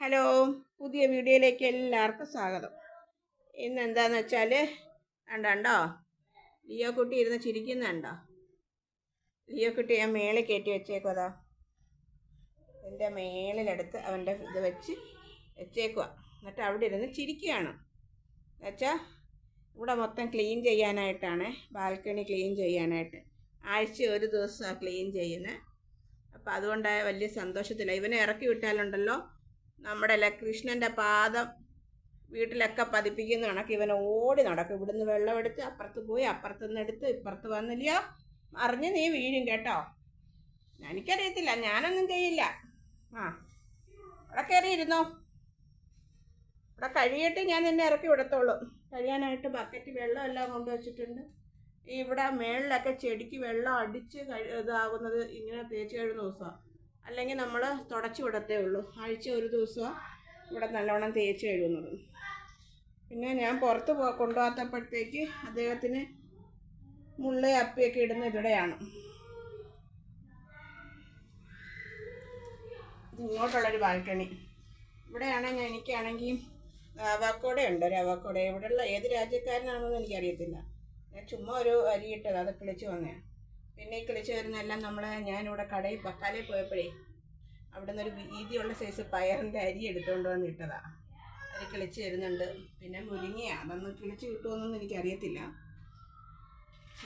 Hello, പുതിയ വീഡിയോയിലേക്ക് എല്ലാവർക്കും സ്വാഗതം. ഇന്ന് എന്താണെന്ന് വെച്ചാൽ കണ്ടോ, ലിയോ കുട്ടി ഇരുന്ന് ചിരിക്കുന്നുണ്ടോ? ലിയോ കുട്ടി ഞാൻ മേളിൽ കയറ്റി വെച്ചേക്കുവാ. എൻ്റെ മേളിലെടുത്ത് അവൻ്റെ ഇത് വെച്ചേക്കുക. എന്നിട്ട് അവിടെ ഇരുന്ന് ചിരിക്കുകയാണ്. എന്നുവെച്ചാൽ ഇവിടെ മൊത്തം ക്ലീൻ ചെയ്യാനായിട്ടാണ്, ബാൽക്കണി ക്ലീൻ ചെയ്യാനായിട്ട്. ആഴ്ച ഒരു ദിവസമാണ് ക്ലീൻ ചെയ്യുന്നത്. അപ്പോൾ അതുകൊണ്ടായ വലിയ സന്തോഷത്തില്ല. ഇവനെ ഇറക്കി വിട്ടാലുണ്ടല്ലോ, നമ്മുടെ കൃഷ്ണൻ്റെ പാദം വീട്ടിലൊക്കെ പതിപ്പിക്കുന്ന കണക്ക് ഇവൻ ഓടി നടക്കും. ഇവിടുന്ന് വെള്ളമെടുത്ത് അപ്പുറത്ത് പോയി, അപ്പുറത്തുനിന്ന് എടുത്ത് ഇപ്പുറത്ത് വന്നില്ലയോ, അറിഞ്ഞ് നീ വീഴും കേട്ടോ. എനിക്കറിയത്തില്ല, ഞാനൊന്നും ചെയ്യില്ല. അവിടെ കയറിയിരുന്നോ, ഇവിടെ കഴിയിട്ട് ഞാൻ നിന്നെ ഇറക്കി വിടത്തുള്ളൂ. കഴിയാനായിട്ട് ബക്കറ്റ് വെള്ളമെല്ലാം കൊണ്ടുവച്ചിട്ടുണ്ട്. ഇവിടെ മേളിലൊക്കെ ചെടിക്ക് വെള്ളം അടിച്ച് ഇതാകുന്നത് ഇങ്ങനെ തേച്ച് കഴിയുന്ന ദിവസമാണ്. അല്ലെങ്കിൽ നമ്മൾ തുടച്ച് വിടത്തേ ഉള്ളൂ. ആഴ്ച ഒരു ദിവസമാണ് ഇവിടെ നല്ലോണം തേച്ച് കഴുകുന്നത്. പിന്നെ ഞാൻ പുറത്ത് കൊണ്ടുപോകാത്തപ്പോഴത്തേക്ക് അദ്ദേഹത്തിന് മുള്ള അപ്പിയൊക്കെ ഇടുന്ന ഇവിടെയാണ്. ഇങ്ങോട്ടുള്ളൊരു ബാൽക്കണി. ഇവിടെയാണെങ്കിൽ എനിക്കാണെങ്കിൽ അവക്കോട ഉണ്ട്. ഒരു അവക്കോട ഇവിടെയുള്ള ഏത് രാജ്യക്കാരനാണെന്നൊന്നും എനിക്കറിയത്തില്ല. ഞാൻ ചുമ്മാ ഒരു അരി ഇട്ടത്, അത് കിളിച്ച് വന്നതാണ്. പിന്നെ ഈ കിളിച്ച് വരുന്നതെല്ലാം ഞാനിവിടെ കടയിൽ പോയപ്പോഴേ അവിടെ നിന്നൊരു വീതിയുള്ള സൈസ് പയറിൻ്റെ അരി എടുത്തുകൊണ്ട് വന്ന് ഇട്ടതാണ്. അത് കിളിച്ച് വരുന്നുണ്ട്. പിന്നെ മുരിങ്ങയാണ്, അതൊന്നും കിളിച്ച് കിട്ടുമെന്നൊന്നും എനിക്കറിയത്തില്ല.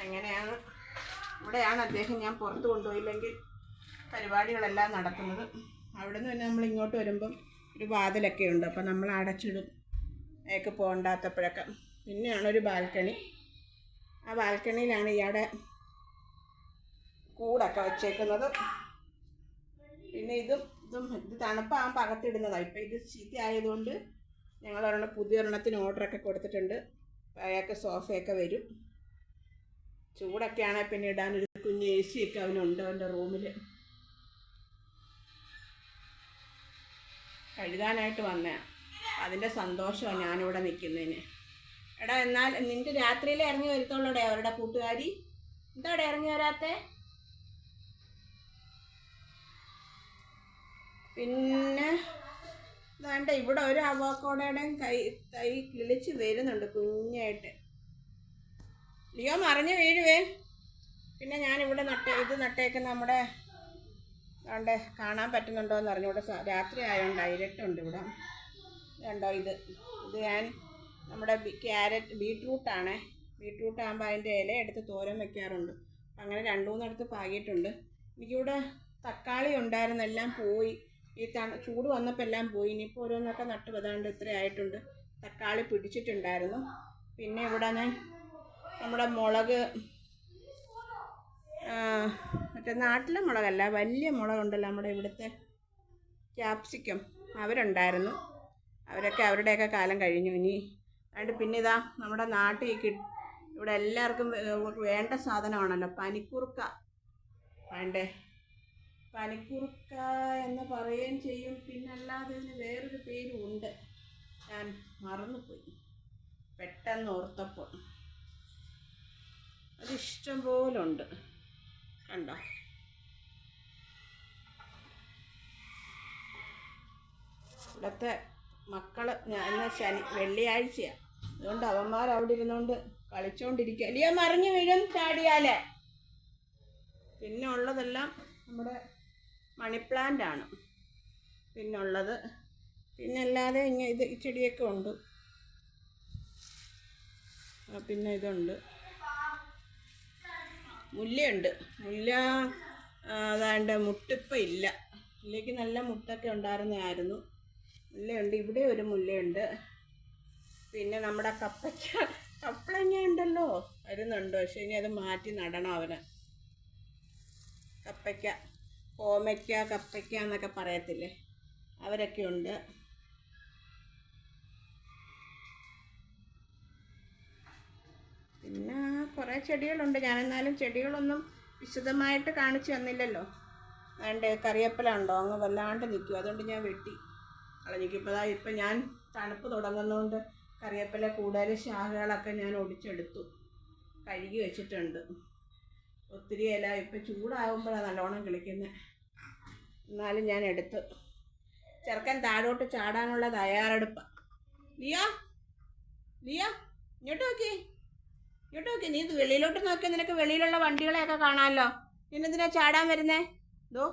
അങ്ങനെയാണ് ഇവിടെയാണ് അദ്ദേഹം ഞാൻ പുറത്ത് കൊണ്ടുപോയില്ലെങ്കിൽ പരിപാടികളെല്ലാം നടക്കുന്നത്. അവിടെ നിന്ന് പിന്നെ നമ്മൾ ഇങ്ങോട്ട് വരുമ്പം ഒരു വാതിലൊക്കെ ഉണ്ട്. അപ്പം നമ്മൾ അടച്ചിടും, അതൊക്കെ പോകണ്ടാത്തപ്പോഴൊക്കെ. പിന്നെയാണ് ഒരു ബാൽക്കണി. ആ ബാൽക്കണിയിലാണ് ഇയാളുടെ കൂടൊക്കെ വെച്ചേക്കുന്നത്. പിന്നെ ഇത് തണുപ്പാകുമ്പോൾ അകത്തിടുന്നതാണ്. ഇപ്പം ഇത് ചീത്ത ആയതുകൊണ്ട് ഞങ്ങൾ പുതിയൊരെണ്ണത്തിന് ഓർഡറൊക്കെ കൊടുത്തിട്ടുണ്ട്. അയാൾക്ക് സോഫയൊക്കെ വരും. ചൂടൊക്കെ ആണെങ്കിൽ പിന്നെ ഇടാനൊരു കുഞ്ഞ് AC ഒക്കെ അവനുണ്ട് അവൻ്റെ റൂമിൽ. കഴുകാനായിട്ട് വന്നതാണ്. അതിൻ്റെ സന്തോഷമാണ് ഞാനിവിടെ നിൽക്കുന്നതിന്. എടാ, എന്നാൽ നിൻ്റെ രാത്രിയിലേ ഇറങ്ങി വരുത്തുള്ളൂടെ അവരുടെ കൂട്ടുകാരി? എന്താടെ ഇറങ്ങി വരാത്തേ? പിന്നെ വേണ്ട, ഇവിടെ ഒരു അവോക്കാഡോയുടെയും തൈ കിളിച്ച് വരുന്നുണ്ട് കുഞ്ഞായിട്ട്. ലിയോ മറിഞ്ഞ് വീഴുവേ. പിന്നെ ഞാനിവിടെ നട്ടേക്ക് നമ്മുടെ വേണ്ട കാണാൻ പറ്റുന്നുണ്ടോ എന്ന് അറിഞ്ഞൂടെ, രാത്രി ആയതുകൊണ്ട് ഇരുട്ടുണ്ട് ഇവിടെ. കണ്ടോ, ഇത് ഞാൻ നമ്മുടെ ബീട്രൂട്ടാണേ. ബീട്രൂട്ട് ആകുമ്പോൾ അതിൻ്റെ ഇല എടുത്ത് തോരൻ വയ്ക്കാറുണ്ട്. അങ്ങനെ 2-3 അടുത്ത് പാകിയിട്ടുണ്ട്. എനിക്കിവിടെ തക്കാളി ഉണ്ടായിരുന്നു, എല്ലാം പോയി. ഈ ചൂട് വന്നപ്പോൾ എല്ലാം പോയി. ഇനിയിപ്പോൾ ഓരോന്നൊക്കെ നട്ട് വതാണ്ട് ഇത്ര ആയിട്ടുണ്ട്. തക്കാളി പിടിച്ചിട്ടുണ്ടായിരുന്നു. പിന്നെ ഇവിടെ ഞാൻ നമ്മുടെ മുളക്, മറ്റേ നാട്ടിലെ മുളകല്ല, വലിയ മുളകുണ്ടല്ലോ നമ്മുടെ ഇവിടുത്തെ ക്യാപ്സിക്കം, അവരുണ്ടായിരുന്നു. അവരൊക്കെ അവരുടെയൊക്കെ കാലം കഴിഞ്ഞു. ഇനി അതുകൊണ്ട് പിന്നെ ഇതാ നമ്മുടെ നാട്ടിൽ ഇവിടെ എല്ലാവർക്കും വേണ്ട സാധനമാണല്ലോ പനിക്കുറുക്ക. വേണ്ടേ, പനിക്കുറുക്ക എന്ന് പറയുകയും ചെയ്യും. പിന്നെ അല്ലാതെ ഇതിന് വേറൊരു പേരും ഉണ്ട്, ഞാൻ മറന്നുപോയി പെട്ടെന്ന് ഓർത്തപ്പോൾ. അതിഷ്ടം പോലെ ഉണ്ട്. കണ്ടോ, ഇവിടുത്തെ മക്കൾ വെള്ളിയാഴ്ചയാണ്, അതുകൊണ്ട് അവന്മാർ അവിടെ ഇരുന്നുകൊണ്ട് കളിച്ചോണ്ടിരിക്കുക. ലിയോ മറിഞ്ഞു വീഴും ചാടിയാലേ. പിന്നെ ഉള്ളതെല്ലാം നമ്മുടെ മണി പ്ലാന്റ് ആണ്. പിന്നുള്ളത് പിന്നല്ലാതെ ഇത് ചെടിയൊക്കെ ഉണ്ട്. പിന്നെ ഇതുണ്ട്, മുല്ലയുണ്ട്. മുല്ല അതാണ്ട് മുട്ടിപ്പം ഇല്ല, മുല്ലയ്ക്ക് നല്ല മുട്ടൊക്കെ ഉണ്ടായിരുന്നായിരുന്നു. മുല്ലയുണ്ട്, ഇവിടെ ഒരു മുല്ലയുണ്ട്. പിന്നെ നമ്മുടെ കപ്പളങ്ങ ഉണ്ടല്ലോ, വരുന്നുണ്ട്. പക്ഷേ ഇനി അത് മാറ്റി നടണം അവന്. കോമയ്ക്ക കപ്പയ്ക്ക എന്നൊക്കെ പറയത്തില്ലേ, അവരൊക്കെ ഉണ്ട്. പിന്നെ കുറേ ചെടികളുണ്ട്. ഞാനെന്നാലും ചെടികളൊന്നും വിശദമായിട്ട് കാണിച്ചു തന്നില്ലല്ലോ. അതുകൊണ്ട് കറിവേപ്പില ഉണ്ടോ അങ്ങ് വല്ലാണ്ട് നിൽക്കും, അതുകൊണ്ട് ഞാൻ വെട്ടി കളഞ്ഞിക്കും. ഇപ്പം ഞാൻ തണുപ്പ് തുടങ്ങുന്നതുകൊണ്ട് കറിവേപ്പില കൂടുതൽ ശാഖകളൊക്കെ ഞാൻ ഒടിച്ചെടുത്തു, കഴുകി വെച്ചിട്ടുണ്ട്. ഒത്തിരി ഇല ഇപ്പം ചൂടാകുമ്പോഴാണ് നല്ലോണം കിളിക്കുന്നത്. എന്നാലും ഞാൻ എടുത്തു. ചെറുക്കൻ താഴോട്ട് ചാടാനുള്ള തയ്യാറെടുപ്പാണ്. ലിയോ ലിയോ ഇങ്ങോട്ട് നോക്കി, ഇങ്ങോട്ട് നോക്കി. നീ വെളിയിലോട്ട് നോക്കിയാൽ നിനക്ക് വെളിയിലുള്ള വണ്ടികളെയൊക്കെ കാണാമല്ലോ. പിന്നെന്തിനാ ചാടാൻ വരുന്നേ? ഇതോ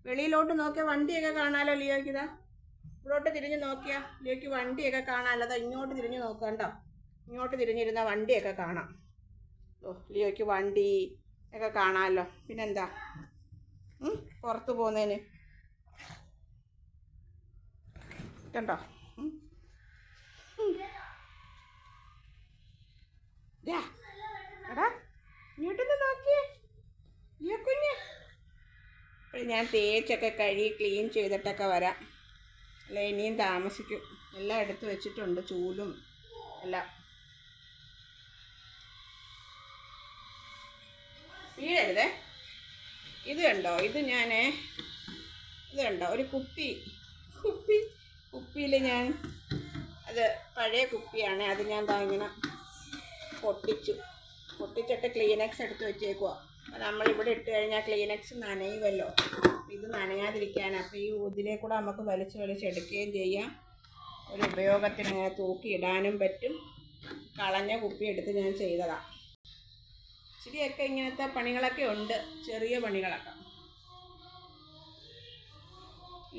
വെളിയിലോട്ട് നോക്കിയാൽ വണ്ടിയൊക്കെ കാണാമല്ലോ ലിയോയ്ക്ക്. ഇതാ ഇവിടോട്ട് തിരിഞ്ഞ് നോക്കിയാൽ ലിയോയ്ക്ക് വണ്ടിയൊക്കെ കാണാമല്ലോ. അതാ ഇങ്ങോട്ട് തിരിഞ്ഞ് നോക്കണ്ടോ, ഇങ്ങോട്ട് തിരിഞ്ഞിരുന്ന വണ്ടിയൊക്കെ കാണാം. ഓ ലിയോയ്ക്ക് വണ്ടി ഒക്കെ കാണാമല്ലോ. പിന്നെന്താ പുറത്ത് പോകുന്നതിന് കണ്ടോ? എടാ ഇങ്ങോട്ടൊന്ന് നോക്കിയേ ലിയോ കുഞ്ഞ്. അപ്പോൾ ഞാൻ തേച്ചൊക്കെ കഴുകി ക്ലീൻ ചെയ്തിട്ടൊക്കെ വരാം, അല്ല ഇനിയും താമസിക്കും. എല്ലാം എടുത്ത് വെച്ചിട്ടുണ്ട്, ചൂലും എല്ലാം. വീഴരുതേ. ഇത് കണ്ടോ, ഇത് കണ്ടോ ഒരു കുപ്പിയിൽ ഞാൻ, അത് പഴയ കുപ്പിയാണ്, അത് ഞാൻ ഇങ്ങനെ പൊട്ടിച്ചിട്ട് ക്ലീനക്സ് എടുത്ത് വെച്ചേക്കുക. അപ്പോൾ നമ്മളിവിടെ ഇട്ട് കഴിഞ്ഞാൽ ക്ലീനക്സ് നനയുമല്ലോ. ഇത് നനയാതിരിക്കാനാണ്. അപ്പോൾ ഈ ഇതിലേ കൂടെ നമുക്ക് വലിച്ചെടുക്കുകയും ചെയ്യാം. ഒരു ഉപയോഗത്തിന് ഇങ്ങനെ തൂക്കിയിടാനും പറ്റും. കളഞ്ഞ കുപ്പി എടുത്ത് ഞാൻ ചെയ്തതാണ്. ഇച്ചിരിയൊക്കെ ഇങ്ങനത്തെ പണികളൊക്കെ ഉണ്ട്, ചെറിയ പണികളൊക്കെ.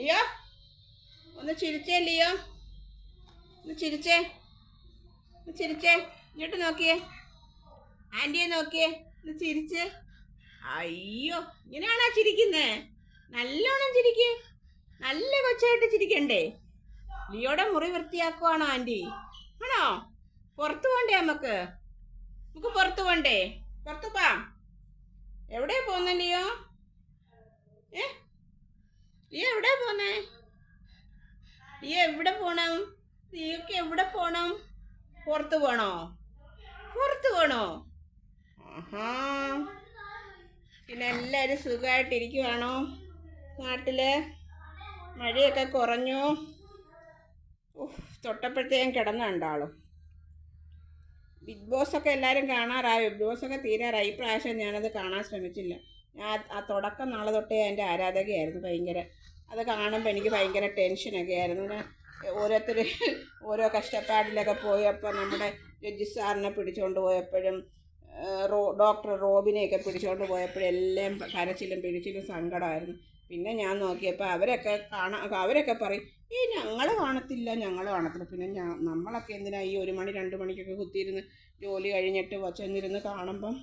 ലിയോ ഒന്ന് ചിരിച്ചേ, ലിയോ ഒന്ന് ചിരിച്ചേ, ഇങ്ങോട്ട് നോക്കിയേ, ആൻറ്റിയെ നോക്കിയേ, ഒന്ന് ചിരിച്ചേ. അയ്യോ ഇങ്ങനെയാണോ ചിരിക്കുന്നേ? നല്ലോണം ചിരിക്കേ, നല്ല കൊച്ചായിട്ട് ചിരിക്കണ്ടേ? ലിയോയുടെ മുറി വൃത്തിയാക്കുവാണോ ആൻറ്റി? ആണോ? പുറത്ത് പോണ്ടേ? നമുക്ക് പുറത്ത് പോണ്ടേ? പുറത്ത് പോവാം. എവിടെയാ പോന്നെ ലിയോ? ലിയോ എവിടെയാ പോന്നേ? ലിയോ എവിടെ പോണം? ലിയോക്ക് എവിടെ പോണം? പുറത്ത് പോണോ? ആഹാ. പിന്നെ എല്ലാവരും സുഖമായിട്ടിരിക്കുവാണോ? നാട്ടില് മഴയൊക്കെ കുറഞ്ഞു. തൊട്ടപ്പോഴത്തേക്കും കിടന്നുണ്ടാളും. ബിഗ് ബോസൊക്കെ എല്ലാവരും കാണാറായി. ബിഗ് ബോസൊക്കെ തീരാറായി. ഇപ്രാവശ്യം ഞാനത് കാണാൻ ശ്രമിച്ചില്ല. ഞാൻ ആ തുടക്കം നാളെ തൊട്ടേ എൻ്റെ ആരാധകയായിരുന്നു ഭയങ്കര. അത് കാണുമ്പോൾ എനിക്ക് ഭയങ്കര ടെൻഷനൊക്കെ ആയിരുന്നു. ഓരോരുത്തർ ഓരോ കഷ്ടപ്പാടിലൊക്കെ പോയപ്പോൾ നമ്മുടെ ജഡ്ജി സാറിനെ പിടിച്ചുകൊണ്ട് പോയപ്പോഴും ഡോക്ടർ റോബിനെയൊക്കെ പിടിച്ചുകൊണ്ട് പോയപ്പോഴും എല്ലാം കരച്ചിലും പിടിച്ചിലും സങ്കടമായിരുന്നു. പിന്നെ ഞാൻ നോക്കിയപ്പോൾ അവരൊക്കെ പറയും ഞങ്ങൾ കാണത്തില്ല. പിന്നെ നമ്മളൊക്കെ എന്തിനാ ഈ 1 മണി 2 മണിക്കൊക്കെ കുത്തിയിരുന്ന് ജോലി കഴിഞ്ഞിട്ട് ചെന്നിരുന്ന് കാണുമ്പം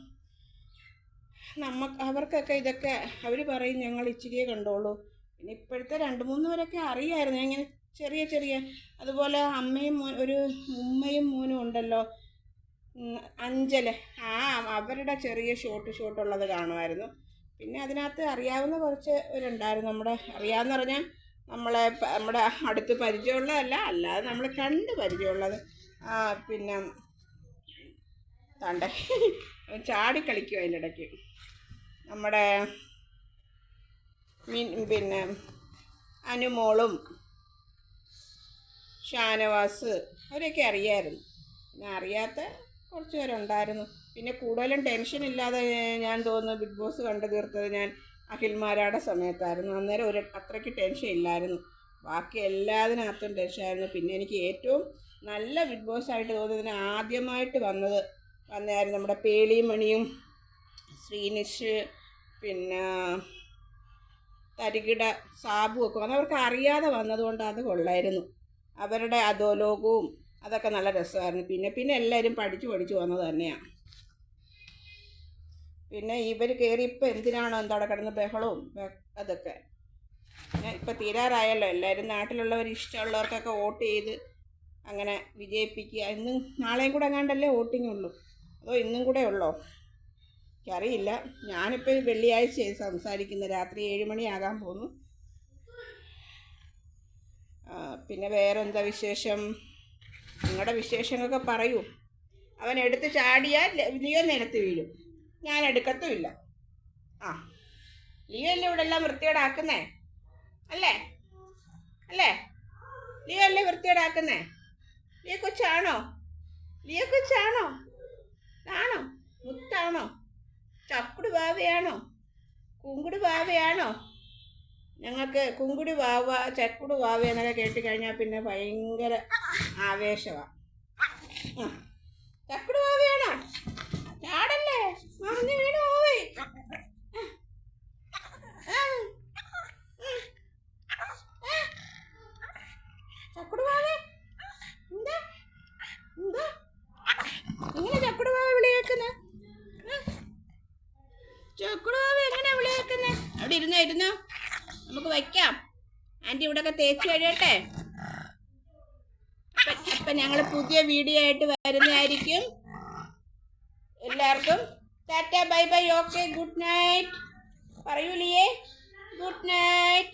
അവർക്കൊക്കെ ഇതൊക്കെ അവർ പറയും ഞങ്ങൾ ഇച്ചിരിയേ കണ്ടോളൂ. പിന്നെ ഇപ്പോഴത്തെ 2-3 പേരൊക്കെ അറിയാമായിരുന്നു ഇങ്ങനെ ചെറിയ അതുപോലെ ഒരു ഉമ്മയും മോനും ഉണ്ടല്ലോ, അഞ്ചല്, അവരുടെ ചെറിയ ഷോട്ടുള്ളത് കാണുമായിരുന്നു. പിന്നെ അതിനകത്ത് അറിയാവുന്ന കുറച്ച് പേരുണ്ടായിരുന്നു. അറിയാമെന്ന് പറഞ്ഞാൽ നമ്മുടെ അടുത്ത് പരിചയമുള്ളതല്ല, അല്ലാതെ നമ്മൾ കണ്ട് പരിചയമുള്ളത്. പിന്നെ താണ്ടെ ചാടിക്കളിക്കും അതിൻ്റെ ഇടയ്ക്ക്. നമ്മുടെ പിന്നെ അനുമോളും ഷാനവാസ് അവരെയൊക്കെ അറിയാമായിരുന്നു. പിന്നെ അറിയാത്ത കുറച്ച് പേരുണ്ടായിരുന്നു. പിന്നെ കൂടുതലും ടെൻഷനില്ലാതെ ഞാൻ തോന്നുന്നു ബിഗ് ബോസ് കണ്ടു തീർത്തത് ഞാൻ അഖിൽമാരാടെ സമയത്തായിരുന്നു. അന്നേരം അത്രയ്ക്ക് ടെൻഷൻ ഇല്ലായിരുന്നു. ബാക്കി എല്ലാത്തിനകത്തും ടെൻഷനായിരുന്നു. പിന്നെ എനിക്ക് ഏറ്റവും നല്ല ബിഗ് ബോസ് ആയിട്ട് തോന്നിയതിന് ആദ്യമായിട്ട് വന്നായിരുന്നു നമ്മുടെ പേളിമണിയും ശ്രീനിഷ്, പിന്നെ തരികിട സാബുവൊക്കെ അവർക്ക് അറിയാതെ വന്നതുകൊണ്ട് അത് കൊള്ളായിരുന്നു. അവരുടെ അധോലോകവും അതൊക്കെ നല്ല രസമായിരുന്നു. പിന്നെ എല്ലാവരും പഠിച്ചു വന്നത് തന്നെയാണ്. പിന്നെ ഇവർ കയറി ഇപ്പം എന്തിനാണോ അവിടെ കിടന്ന് ബഹളവും അതൊക്കെ. ഇപ്പം തീരാറായല്ലോ. എല്ലാവരും നാട്ടിലുള്ളവർ ഇഷ്ടമുള്ളവർക്കൊക്കെ വോട്ട് ചെയ്ത് അങ്ങനെ വിജയിപ്പിക്കുക. ഇന്നും നാളെയും കൂടെ എങ്ങാണ്ടല്ലേ വോട്ടിംഗ് ഉള്ളൂ, അതോ ഇന്നും കൂടെ ഉള്ളോ? എനിക്കറിയില്ല. ഞാനിപ്പോൾ വെള്ളിയാഴ്ച സംസാരിക്കുന്നത്, രാത്രി 7 മണിയാകാൻ പോകുന്നു. പിന്നെ വേറെന്താ വിശേഷം? നിങ്ങളുടെ വിശേഷങ്ങളൊക്കെ പറയൂ. അവൻ എടുത്ത് ചാടിയാൽ ലിയോ നിലത്ത് വീഴും, ഞാൻ എടുക്കത്തുമില്ല. ലിയോ അല്ലേ ഇവിടെ എല്ലാം വൃത്തികേടാക്കുന്നേ? അല്ലേ ലിയോ അല്ലേ വൃത്തികേടാക്കുന്നേ? ലിയോ കൊച്ചാണോ? ആണോ? മുത്താണോ? ചക്കുട് ബാവയാണോ? കുങ്കുട് ബാവയാണോ? ഞങ്ങൾക്ക് കുങ്കുടി വാവ ചക്കുടു വാവ എന്നൊക്കെ കേട്ടിക്കഴിഞ്ഞാൽ പിന്നെ ഭയങ്കര ആവേശമാണ്. ചക്കുടു വാവയാണോ? ചാടല്ലേ, മറിഞ്ഞ് വീണ് പോയി. ചക്കുടു വാവേ, എന്താ എന്താ എങ്ങനെ ചക്കുടു വാവ വിളിയേക്കുന്നത്? ചക്കുടു വാവ എങ്ങനെയാ വിളിയേക്കുന്നത്? അവിടെ ഇരുന്നോ, നമുക്ക് വയ്ക്കാം. ആൻറ്റി ഇവിടെയൊക്കെ തേച്ച് കഴിയട്ടെ. അപ്പം ഞങ്ങൾ പുതിയ വീഡിയോ ആയിട്ട് വരുന്നതായിരിക്കും. എല്ലാവർക്കും tata bye bye. Okay, good night പറയൂലിയേ. Good night.